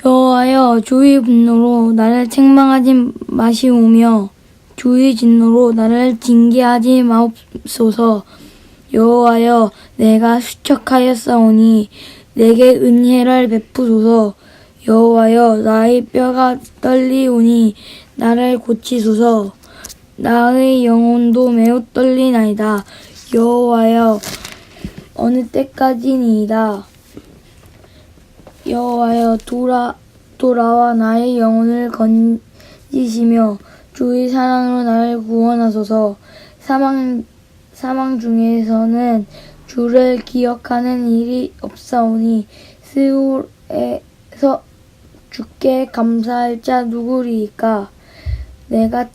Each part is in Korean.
여호와여 주의 분노로 나를 책망하지 마시오며 주의 진노로 나를 징계하지 마옵소서. 여호와여 내가 수척하였사오니 내게 은혜를 베푸소서. 여호와여 나의 뼈가 떨리오니 나를 고치소서. 나의 영혼도 매우 떨리나이다. 여호와여 어느 때까지니이다. 여호와여 돌아와 나의 영혼을 건지시며 주의 사랑으로 나를 구원하소서. 사망 중에서는 주를 기억하는 일이 없사오니 스올에서 주께 감사할 자 누구리이까. 내가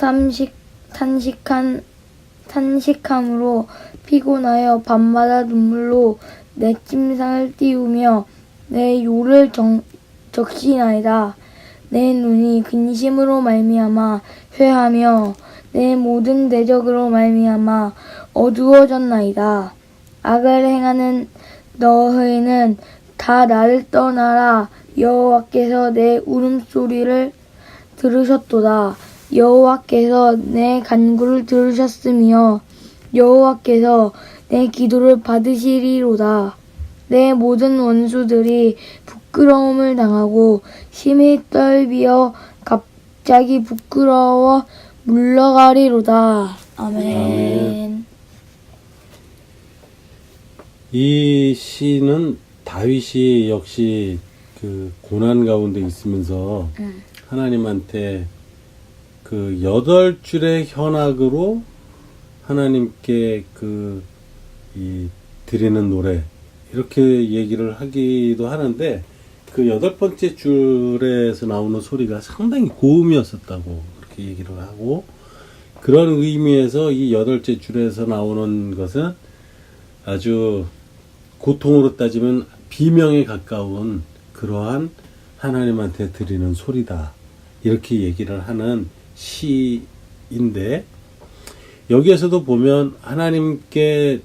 탄식함으로 피곤하여 밤마다 눈물로 내 침상을 띄우며 내 요를 적시나이다. 내 눈이 근심으로 말미암아 쇠하며 내 모든 대적으로 말미암아 어두워졌나이다. 악을 행하는 너희는 다 나를 떠나라. 여호와께서 내 울음소리를 들으셨도다. 여호와께서 내 간구를 들으셨으며 여호와께서 내 기도를 받으시리로다. 내 모든 원수들이 부끄러움을 당하고 심히 떨비어 갑자기 부끄러워 물러가리로다. 아멘. 이 시는 다윗이 역시 그 고난 가운데 있으면서 하나님한테 그 8줄의 현악으로 하나님께 드리는 노래 이렇게 얘기를 하기도 하는데 그 8번째 줄에서 나오는 소리가 상당히 고음이었었다고 그렇게 얘기를 하고, 그런 의미에서 이 8째 줄에서 나오는 것은 아주 고통으로 따지면 비명에 가까운 그러한 하나님한테 드리는 소리다 이렇게 얘기를 하는 시인데, 여기에서도 보면 하나님께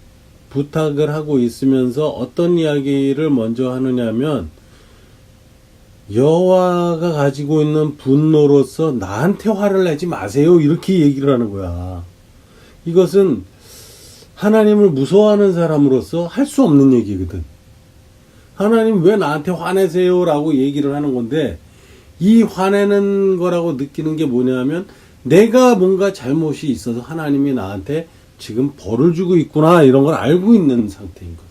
부탁을 하고 있으면서 어떤 이야기를 먼저 하느냐면 여호와가 가지고 있는 분노로서 나한테 화를 내지 마세요 이렇게 얘기를 하는 거야. 이것은 하나님을 무서워하는 사람으로서 할 수 없는 얘기거든. 하나님 왜 나한테 화내세요 라고 얘기를 하는 건데, 이 화내는 거라고 느끼는 게 뭐냐면 내가 뭔가 잘못이 있어서 하나님이 나한테 지금 벌을 주고 있구나 이런 걸 알고 있는 상태인 거지.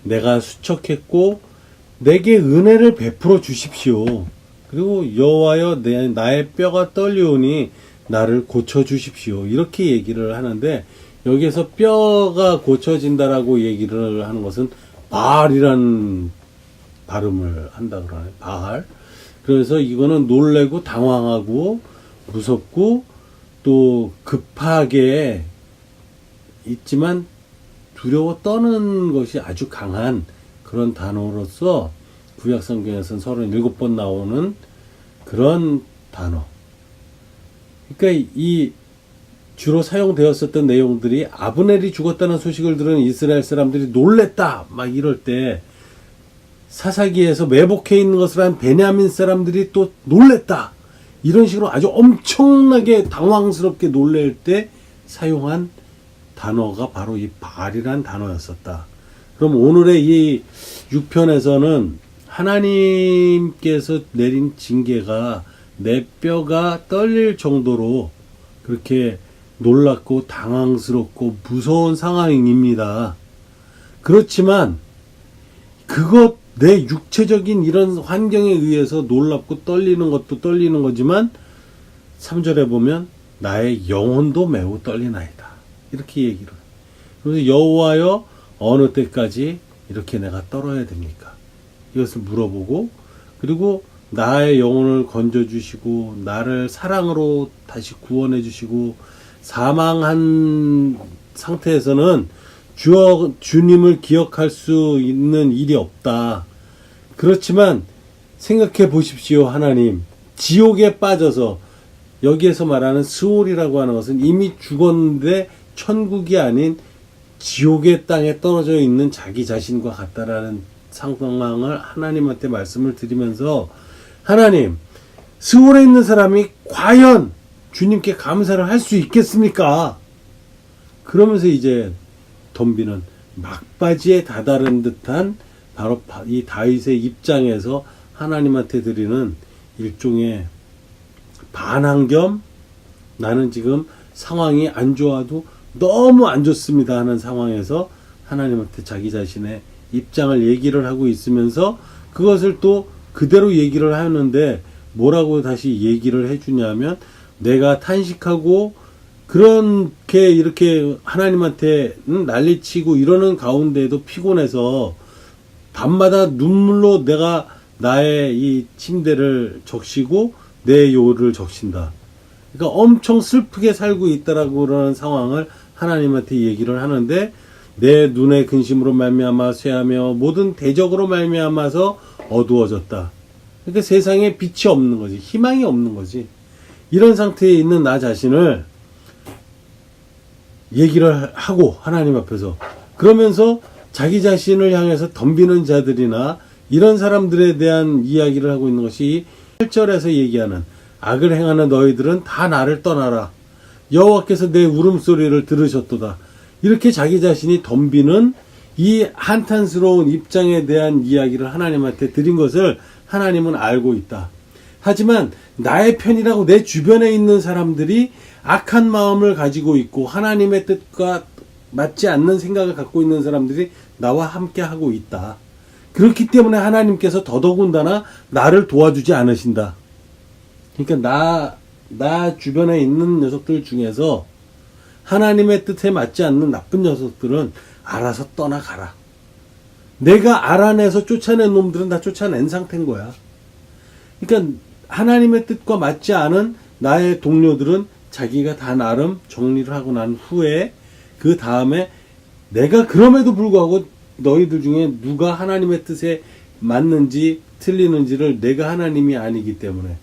내가 수척했고 내게 은혜를 베풀어 주십시오. 그리고 여호와여 나의 뼈가 떨리오니 나를 고쳐 주십시오 이렇게 얘기를 하는데, 여기에서 뼈가 고쳐진다라고 얘기를 하는 것은 바알이라는 발음을 한다 그러네. 바알. 그래서 이거는 놀래고 당황하고 무섭고 또 급하게 있지만 두려워 떠는 것이 아주 강한 그런 단어로서 구약 성경에서는 37번 나오는 그런 단어. 그러니까 이 주로 사용되었었던 내용들이 아브넬이 죽었다는 소식을 들은 이스라엘 사람들이 놀랬다 막 이럴 때, 사사기에서 매복해 있는 것을 한 베냐민 사람들이 또 놀랬다 이런 식으로 아주 엄청나게 당황스럽게 놀랄 때 사용한 단어가 바로 이 바알이란 단어였었다. 그럼 오늘의 이 6편에서는 하나님께서 내린 징계가 내 뼈가 떨릴 정도로 그렇게 놀랍고 당황스럽고 무서운 상황입니다. 그렇지만 내 육체적인 이런 환경에 의해서 놀랍고 떨리는 것도 떨리는 거지만 3절에 보면 나의 영혼도 매우 떨리나이다 이렇게 얘기를 해요. 그래서 여호와여 어느 때까지 이렇게 내가 떨어야 됩니까? 이것을 물어보고, 그리고 나의 영혼을 건져주시고 나를 사랑으로 다시 구원해 주시고, 사망한 상태에서는 주님을 기억할 수 있는 일이 없다. 그렇지만 생각해 보십시오. 하나님, 지옥에 빠져서, 여기에서 말하는 스올이라고 하는 것은 이미 죽었는데 천국이 아닌 지옥의 땅에 떨어져 있는 자기 자신과 같다라는 상황을 하나님한테 말씀을 드리면서 하나님, 스올에 있는 사람이 과연 주님께 감사를 할 수 있겠습니까? 그러면서 이제 덤비는 막바지에 다다른 듯한 바로 이 다윗의 입장에서 하나님한테 드리는 일종의 반항 겸 나는 지금 상황이 안 좋아도 너무 안 좋습니다 하는 상황에서 하나님한테 자기 자신의 입장을 얘기를 하고 있으면서 그것을 또 그대로 얘기를 하는데 뭐라고 다시 얘기를 해주냐면 내가 탄식하고 그렇게 이렇게 하나님한테 난리치고 이러는 가운데에도 피곤해서 밤마다 눈물로 내가 나의 이 침대를 적시고 내 요를 적신다. 그러니까 엄청 슬프게 살고 있다라고 그러는 상황을 하나님한테 얘기를 하는데 내 눈의 근심으로 말미암아 쇠하며 모든 대적으로 말미암아서 어두워졌다. 그러니까 세상에 빛이 없는 거지. 희망이 없는 거지. 이런 상태에 있는 나 자신을 얘기를 하고 하나님 앞에서 그러면서 자기 자신을 향해서 덤비는 자들이나 이런 사람들에 대한 이야기를 하고 있는 것이 8절에서 얘기하는 악을 행하는 너희들은 다 나를 떠나라. 여호와께서 내 울음소리를 들으셨도다. 이렇게 자기 자신이 덤비는 이 한탄스러운 입장에 대한 이야기를 하나님한테 드린 것을 하나님은 알고 있다. 하지만 나의 편이라고 내 주변에 있는 사람들이 악한 마음을 가지고 있고 하나님의 뜻과 맞지 않는 생각을 갖고 있는 사람들이 나와 함께 하고 있다. 그렇기 때문에 하나님께서 더더군다나 나를 도와주지 않으신다. 그러니까 나 주변에 있는 녀석들 중에서 하나님의 뜻에 맞지 않는 나쁜 녀석들은 알아서 떠나가라. 내가 알아내서 쫓아낸 놈들은 다 쫓아낸 상태인 거야. 그러니까 하나님의 뜻과 맞지 않은 나의 동료들은 자기가 다 나름 정리를 하고 난 후에 그 다음에 내가 그럼에도 불구하고 너희들 중에 누가 하나님의 뜻에 맞는지 틀리는지를 내가 하나님이 아니기 때문에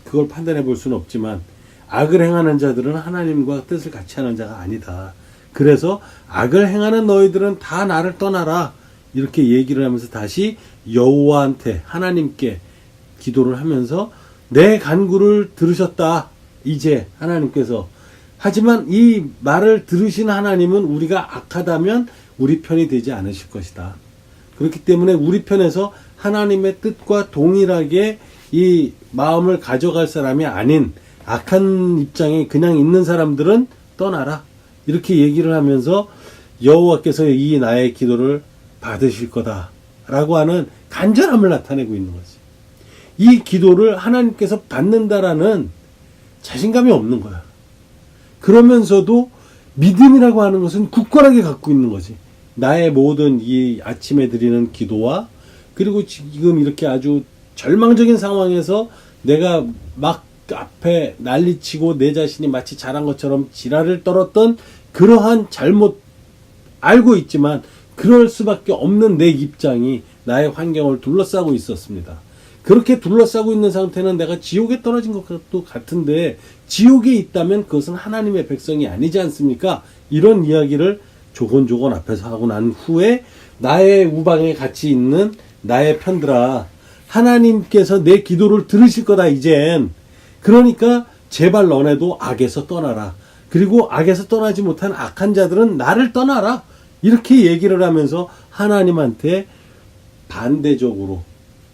그걸 판단해 볼 수는 없지만 악을 행하는 자들은 하나님과 뜻을 같이 하는 자가 아니다. 그래서 악을 행하는 너희들은 다 나를 떠나라. 이렇게 얘기를 하면서 다시 여호와한테 하나님께 기도를 하면서 내 간구를 들으셨다. 이제 하나님께서. 하지만 이 말을 들으신 하나님은 우리가 악하다면 우리 편이 되지 않으실 것이다. 그렇기 때문에 우리 편에서 하나님의 뜻과 동일하게 이 마음을 가져갈 사람이 아닌 악한 입장에 그냥 있는 사람들은 떠나라. 이렇게 얘기를 하면서 여호와께서 이 나의 기도를 받으실 거다. 라고 하는 간절함을 나타내고 있는 거지. 이 기도를 하나님께서 받는다라는 자신감이 없는 거야. 그러면서도 믿음이라고 하는 것은 굳건하게 갖고 있는 거지. 나의 모든 이 아침에 드리는 기도와 그리고 지금 이렇게 아주 절망적인 상황에서 내가 막 앞에 난리치고 내 자신이 마치 잘한 것처럼 지랄을 떨었던 그러한 잘못 알고 있지만 그럴 수밖에 없는 내 입장이 나의 환경을 둘러싸고 있었습니다. 그렇게 둘러싸고 있는 상태는 내가 지옥에 떨어진 것도 같은데 지옥에 있다면 그것은 하나님의 백성이 아니지 않습니까? 이런 이야기를 조곤조곤 앞에서 하고 난 후에 나의 우방에 같이 있는 나의 편들아, 하나님께서 내 기도를 들으실 거다 이젠. 그러니까 제발 너네도 악에서 떠나라. 그리고 악에서 떠나지 못한 악한 자들은 나를 떠나라. 이렇게 얘기를 하면서 하나님한테 반대적으로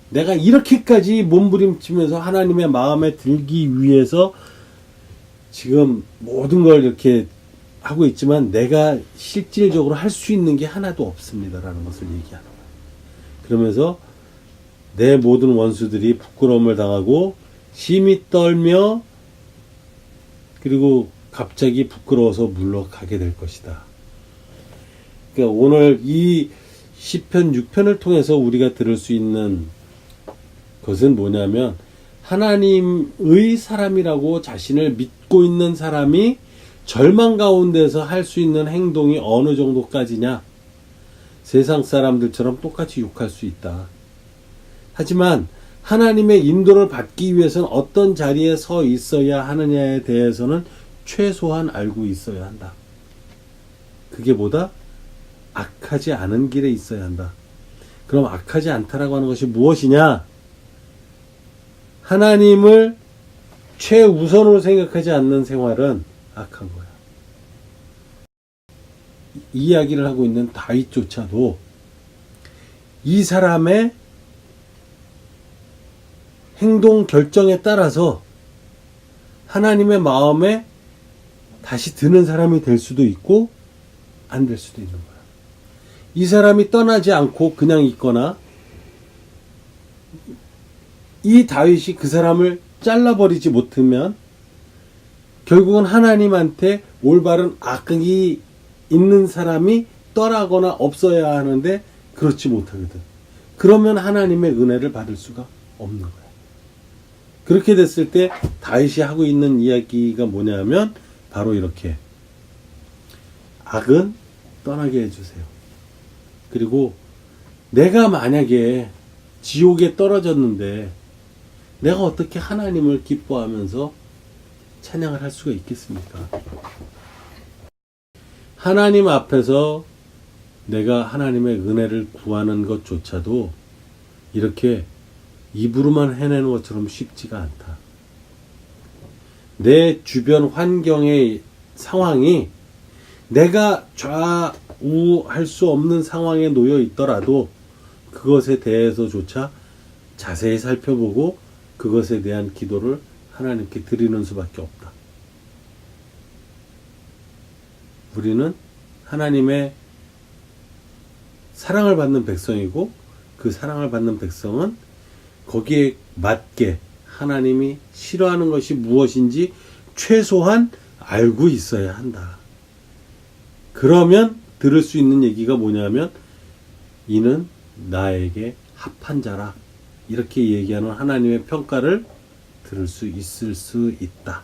내가 이렇게까지 몸부림치면서 하나님의 마음에 들기 위해서 지금 모든 걸 이렇게 하고 있지만 내가 실질적으로 할 수 있는 게 하나도 없습니다라는 것을 얘기하는 거예요. 그러면서 내 모든 원수들이 부끄러움을 당하고 심히 떨며 그리고 갑자기 부끄러워서 물러가게 될 것이다. 그러니까 오늘 이 시편 6편을 통해서 우리가 들을 수 있는 것은 뭐냐면 하나님의 사람이라고 자신을 믿고 있는 사람이 절망 가운데서 할 수 있는 행동이 어느 정도까지냐. 세상 사람들처럼 똑같이 욕할 수 있다. 하지만 하나님의 인도를 받기 위해서는 어떤 자리에 서 있어야 하느냐에 대해서는 최소한 알고 있어야 한다. 그게 뭐다? 악하지 않은 길에 있어야 한다. 그럼 악하지 않다라고 하는 것이 무엇이냐? 하나님을 최우선으로 생각하지 않는 생활은 악한 거야. 이 이야기를 하고 있는 다윗조차도 이 사람의 행동 결정에 따라서 하나님의 마음에 다시 드는 사람이 될 수도 있고 안 될 수도 있는 거야. 이 사람이 떠나지 않고 그냥 있거나 이 다윗이 그 사람을 잘라버리지 못하면 결국은 하나님한테 올바른 악이 있는 사람이 떠나거나 없어야 하는데 그렇지 못하거든. 그러면 하나님의 은혜를 받을 수가 없는 거야. 그렇게 됐을 때 다윗이 하고 있는 이야기가 뭐냐면 바로 이렇게 악은 떠나게 해주세요. 그리고 내가 만약에 지옥에 떨어졌는데 내가 어떻게 하나님을 기뻐하면서 찬양을 할 수가 있겠습니까? 하나님 앞에서 내가 하나님의 은혜를 구하는 것조차도 이렇게 입으로만 해내는 것처럼 쉽지가 않다. 내 주변 환경의 상황이 내가 좌우할 수 없는 상황에 놓여 있더라도 그것에 대해서조차 자세히 살펴보고 그것에 대한 기도를 하나님께 드리는 수밖에 없다. 우리는 하나님의 사랑을 받는 백성이고 그 사랑을 받는 백성은 거기에 맞게 하나님이 싫어하는 것이 무엇인지 최소한 알고 있어야 한다. 그러면 들을 수 있는 얘기가 뭐냐면 이는 나에게 합한 자라. 이렇게 얘기하는 하나님의 평가를 들을 수 있을 수 있다.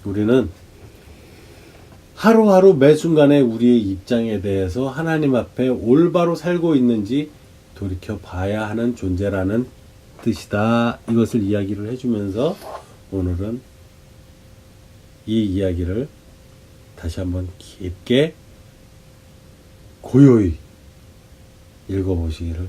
우리는 하루하루 매 순간에 우리의 입장에 대해서 하나님 앞에 올바로 살고 있는지 돌이켜 봐야 하는 존재라는 뜻이다. 이것을 이야기를 해주면서 오늘은 이 이야기를 다시 한번 깊게 고요히 읽어보시기를